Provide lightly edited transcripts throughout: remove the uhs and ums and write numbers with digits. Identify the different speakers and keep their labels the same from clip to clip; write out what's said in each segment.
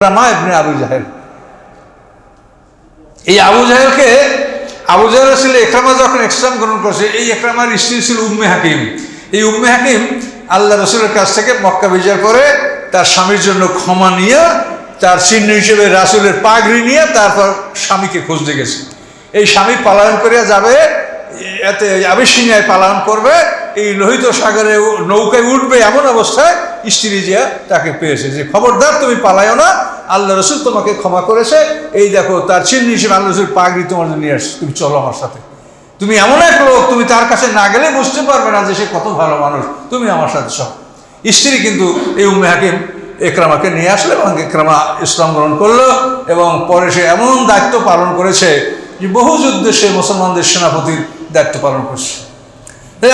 Speaker 1: ইকরামা ইবনে আবু জাহেল। এই আবু জাহেলকে আবু জাহেল ছিল ইকরামা যখন ইসলাম গ্রহণ করছে, এই ইকরামার স্ত্রী ছিল উম্মে হাকিম। এই উম্মে হাকিম আল্লাহ রসুলের কাছ থেকে মক্কা বিজয় করে তার স্বামীর জন্য ক্ষমা নিয়ে, তার চিহ্ন হিসেবে রাসূলের পাগড়ি নিয়ে তারপর স্বামীকে খুঁজতে গেছে। এই স্বামী পালায়ন করিয়া যাবে, এতে আবিসিনিয়ায় পালায়ন করবে, এই লোহিত সাগরে নৌকায় উঠবে, এমন অবস্থায় স্ত্রী যে তাকে পেয়েছে যে খবরদার তুমি পালায়ও না, আল্লাহ রসুল তোমাকে ক্ষমা করেছে, এই দেখো তার চিহ্ন হিসেবে আল্লাহ রসুল পাগড়ি তোমার নিয়ে আসছে, তুমি চলো আমার সাথে। তুমি এমন এক লোক, তুমি তার কাছে না গেলে বুঝতে পারবে না যে সে কত ভালো মানুষ, তুমি আমার সাথে সব। স্ত্রী কিন্তু এই উম্মে হাকিম ইকরামাকে নিয়ে আসলো এবং ইকরামা ইসলাম গ্রহণ করলো এবং পরে সে এমন দায়িত্ব পালন করেছে যে বহু যুদ্ধে সে মুসলমানদের সেনাপতির দায়িত্ব পালন করছে।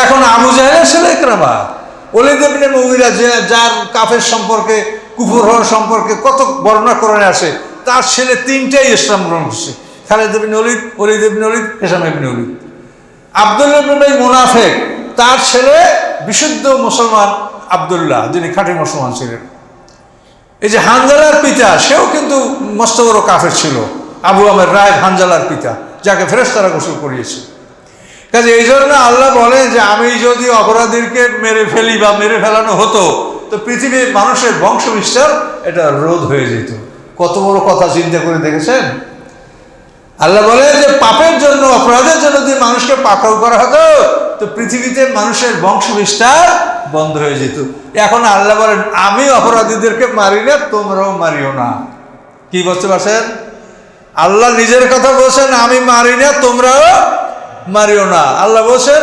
Speaker 1: এখন আবু জাহেলের ছেলে ইকরামা, ওলীদ ইবনে মুগীরা যার কাফের সম্পর্কে, কুফর হওয়ার সম্পর্কে কত বর্ণনা করে আসে, তার ছেলে তিনটাই ইসলাম গ্রহণ করছে। খালিদ ইবনে ওলীদ, ওলীদ ইবনে Walid, Hisham ibn Walid. Abdullah ইবনে মুনাফিক, তার ছেলে বিশুদ্ধ মুসলমান আব্দুল্লাহ, যিনি খাঁটি মুসলমান ছিলেন। এই যে হানজালার পিতা, সেও কিন্তু মস্ত বড় কাফের ছিল, আবু আমের রায় হানজালার পিতা, যাকে ফেরেশতারা গোসল করিয়েছে। কাজে এই জন্য আল্লাহ বলেন যে আমি যদি অপরাধীকে মেরে ফেলি বা মেরে ফেলানো হতো, তো পৃথিবীর মানুষের বংশ বিস্তার এটা রোধ হয়ে যেত। কত বড় কথা চিন্তা করে দেখেছেন? আল্লাহ বলে যে পাপের জন্য, অপরাধের জন্য যদি মানুষকে পাকড়াও করা হতো, তো পৃথিবীতে মানুষের বংশ বিস্তার বন্ধ হয়ে যেত। এখন আল্লাহ বলেন আমি অপরাধীদেরকে মারি না, তোমরাও মারিও না। কি বলতে পারছেন? আল্লাহ নিজের কথা বলছেন, আমি মারি না, তোমরাও মারিও না। আল্লাহ বলছেন